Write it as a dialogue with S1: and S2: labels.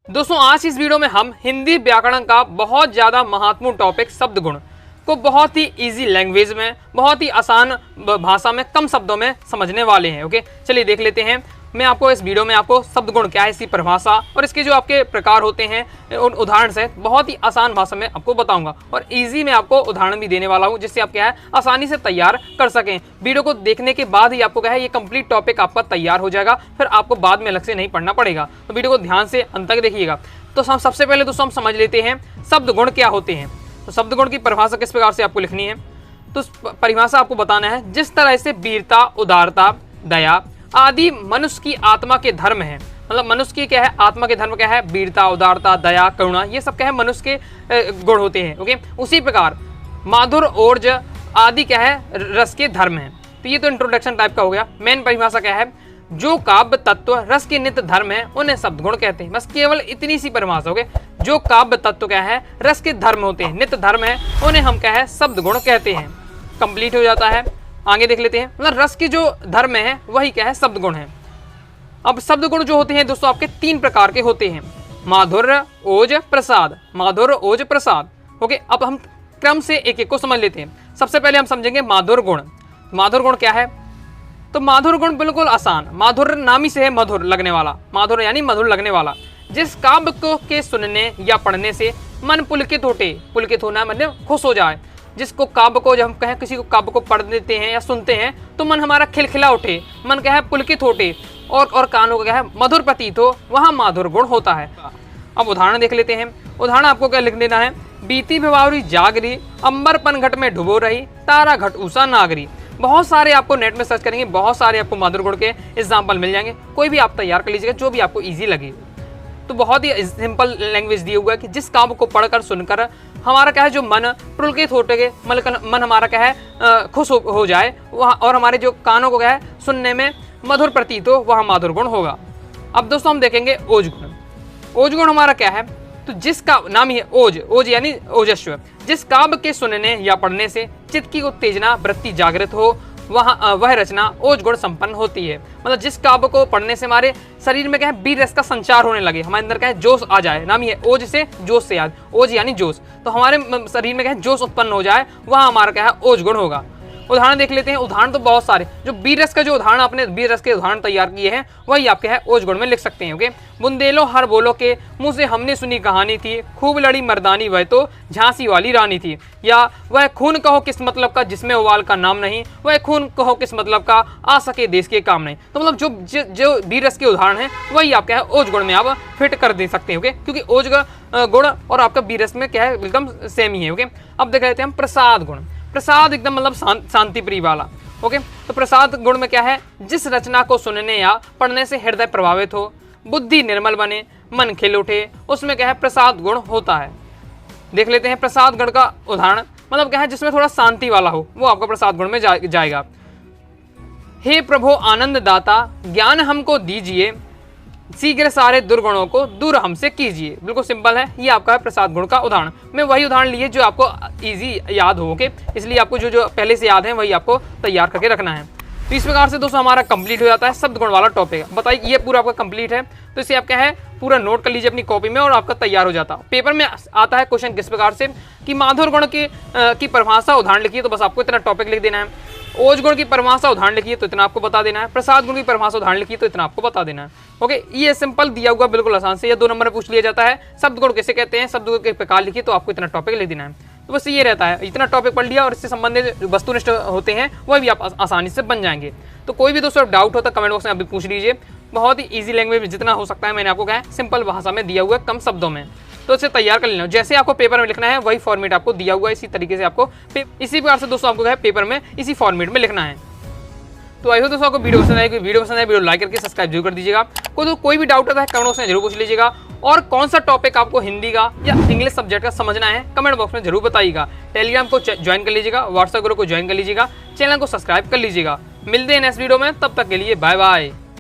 S1: दोस्तों आज इस वीडियो में हम हिंदी व्याकरण का बहुत ज़्यादा महत्वपूर्ण टॉपिक शब्द गुण को बहुत ही इजी लैंग्वेज में, बहुत ही आसान भाषा में, कम शब्दों में समझने वाले हैं। ओके, चलिए देख लेते हैं। मैं आपको इस वीडियो में आपको शब्द गुण क्या है, इसकी परिभाषा और इसके जो आपके प्रकार होते हैं उन उदाहरण से बहुत ही आसान भाषा में आपको बताऊंगा और इजी में आपको उदाहरण भी देने वाला हूं, जिससे आप क्या है आसानी से तैयार कर सकें। वीडियो को देखने के बाद ही आपको क्या है ये कंप्लीट टॉपिक आपका तैयार हो जाएगा, फिर आपको बाद में अलग से नहीं पढ़ना पड़ेगा। तो वीडियो को ध्यान से अंत तक देखिएगा। तो हम सबसे पहले दोस्तों हम समझ लेते हैं शब्द गुण क्या होते हैं। तो शब्द गुण की परिभाषा किस प्रकार से आपको लिखनी है, तो परिभाषा आपको बताना है जिस तरह से वीरता, उदारता, दया आदि मनुष्य की आत्मा के धर्म है। मतलब मनुष्य की क्या है, आत्मा के धर्म क्या है, वीरता, उदारता, दया, करुणा, ये सब क्या है मनुष्य के गुण होते हैं। ओके, उसी प्रकार माधुर, ओर्ज आदि क्या है रस के धर्म है। तो ये तो इंट्रोडक्शन टाइप का हो गया। मेन परिभाषा क्या है, जो काव्य तत्व रस के नित्य धर्म है उन्हें शब्द गुण कहते हैं। बस केवल इतनी सी परिभाषा हो गई। जो काव्य तत्व क्या है रस के धर्म होते हैं, नित्य धर्म है, उन्हें हम क्या है शब्द गुण कहते हैं। कंप्लीट हो जाता है। आगे देख लेते हैं। मतलब रस की जो धर्म है वही क्या है शब्द गुण है। अब शब्द गुण जो होते हैं दोस्तों आपके तीन प्रकार के होते हैं, माधुर्य, ओज, प्रसाद। माधुर्य, ओज, प्रसाद। ओके, अब हम क्रम से एक एक को समझ लेते हैं। सबसे पहले हम समझेंगे माधुर्य गुण। माधुर्य गुण क्या है, तो माधुर्य गुण बिल्कुल आसान। माधुर्य नाम ही से है मधुर लगने वाला, माधुर्य यानी मधुर लगने वाला। जिस काव्य को के सुनने या पढ़ने से मन पुलकित होते, पुलकित होना मतलब खुश हो जाए। जिसको काव्य को जब हम कहें किसी को काव्य को पढ़ देते हैं या सुनते हैं तो मन हमारा खिलखिला उठे, मन क्या है पुलकित होते और कानों को क्या है मधुर प्रतीत हो, वहाँ माधुर गुण होता है। अब उदाहरण देख लेते हैं। उदाहरण आपको क्या लिख देना है, बीती भिवावरी जागरी, अंबर पन घट में डुबो रही, तारा घट उषा नागरी। बहुत सारे आपको नेट में सर्च करेंगे, बहुत सारे आपको माधुर गुण के एग्जाम्पल मिल जाएंगे। कोई भी आप तैयार कर लीजिएगा जो भी आपको ईजी लगे। तो बहुत ही सिंपल लैंग्वेज दी हुआ है कि जिस काव्य को पढ़कर सुनकर हमारा क्या है जो मन पुलकित होते, मन हमारा क्या है खुश हो जाए वहाँ, और हमारे जो कानों को क्या है सुनने में मधुर प्रतीत हो, वहाँ माधुर गुण होगा। अब दोस्तों हम देखेंगे ओज गुण। ओज गुण हमारा क्या है, तो जिसका नाम ही है ओज, ओज यानी ओजस्व। जिस काव्य के सुनने या पढ़ने से चित्त की उत्तेजना वृत्ति जागृत हो, वह रचना ओज गुण संपन्न होती है। मतलब जिस काव्य को पढ़ने से हमारे शरीर में क्या है वीर रस का संचार होने लगे, हमारे अंदर क्या है जोश आ जाए, नाम ही है ओज से जोश से याद, ओज यानी जोश, तो हमारे शरीर में क्या है जोश उत्पन्न हो जाए, वहाँ हमारा क्या है ओज गुण होगा। उदाहरण देख लेते हैं। उदाहरण तो बहुत सारे, जो वीर रस का जो उदाहरण आपने वीर रस के उदाहरण तैयार किए हैं वही आपके है ओज गुण में लिख सकते हैं। ओके, बुंदेलो हर बोलो के मुँह से हमने सुनी कहानी थी, खूब लड़ी मर्दानी वह तो झांसी वाली रानी थी। या वह खून कहो किस मतलब का जिसमें उबाल का नाम नहीं, वह खून कहो किस मतलब का आ सके देश के काम नहीं। तो मतलब जो वीर रस के उदाहरण है वही आपका है ओज गुण में आप फिट कर दे सकते हैं। ओके, क्योंकि ओज गुण और आपका वीर रस में क्या है एकदम सेम ही है। ओके, अब देख लेते हैं हम प्रसाद गुण। प्रसाद एकदम मतलब शांति प्रिय वाला। ओके, तो प्रसाद गुण में क्या है, जिस रचना को सुनने या पढ़ने से हृदय प्रभावित हो, बुद्धि निर्मल बने, मन खिल उठे, उसमें क्या है प्रसाद गुण होता है। देख लेते हैं प्रसाद गुण का उदाहरण। मतलब क्या है जिसमें थोड़ा शांति वाला हो, वो आपका प्रसाद गुण में जाएगा। हे प्रभु आनंद दाता, ज्ञान हमको दीजिए, शीघ्र सारे दुर्गुणों को दूर हमसे कीजिए। बिल्कुल सिंपल है, ये आपका है प्रसाद गुण का उदाहरण। मैं वही उदाहरण लिए जो आपको इजी याद हो। ओके, इसलिए आपको जो पहले से याद है वही आपको तैयार करके रखना है। तो इस प्रकार से दोस्तों हमारा कंप्लीट हो जाता है शब्द गुण वाला टॉपिक। बताइए ये पूरा आपका कंप्लीट है, तो इसे आप क्या है पूरा नोट कर लीजिए अपनी कॉपी में और आपका तैयार हो जाता है। पेपर में आता है क्वेश्चन किस प्रकार से कि माधुर गुण की परिभाषा उदाहरण लिखिए, तो बस आपको इतना टॉपिक लिख देना है। ओज गुण की परिभाषा उदाहरण लिखिए तो इतना आपको बता देना है। प्रसाद गुण की परिभाषा उदाहरण लिखिए तो इतना आपको बता देना है। ओके, ये सिंपल दिया हुआ बिल्कुल आसान से, ये 2 नंबर में पूछ लिया जाता है। शब्द गुण कैसे कहते हैं, शब्द गुण के प्रकार लिखिए तो आपको इतना टॉपिक लिख देना है। तो बस ये रहता है, इतना टॉपिक पढ़ लिया और इससे संबंधित वस्तुनिष्ठ होते हैं वह भी आप आसानी से बन जाएंगे। तो कोई भी दोस्तों डाउट होता है कमेंट बॉक्स में अभी पूछ लीजिए। बहुत ही ईजी लैंग्वेज में जितना हो सकता है मैंने आपको कहा सिंपल भाषा में दिया हुआ है, कम शब्दों में, तो इसे तैयार कर लेना। जैसे आपको पेपर में लिखना है वही फॉर्मेट आपको दिया हुआ है, इसी तरीके से आपको इसी प्रकार से दोस्तों आपको पेपर में इसी फॉर्मेट में लिखना है। तो आई हो दोस्तों आपको वीडियो पसंद आएगी, वीडियो लाइक करके सब्सक्राइब जरूर कर दीजिएगा। कोई भी डाउट होता है कमेंट बॉक्स में जरूर पूछ लीजिएगा। और कौन सा टॉपिक आपको हिंदी का या इंग्लिश सब्जेक्ट का समझना है कमेंट बॉक्स में जरूर बताइएगा। टेलीग्राम को ज्वाइन कर लीजिएगा, व्हाट्सएप ग्रुप को ज्वाइन कर लीजिएगा, चैनल को सब्सक्राइब कर लीजिएगा। मिलते हैं नेक्स्ट वीडियो में, तब तक के लिए बाय बाय।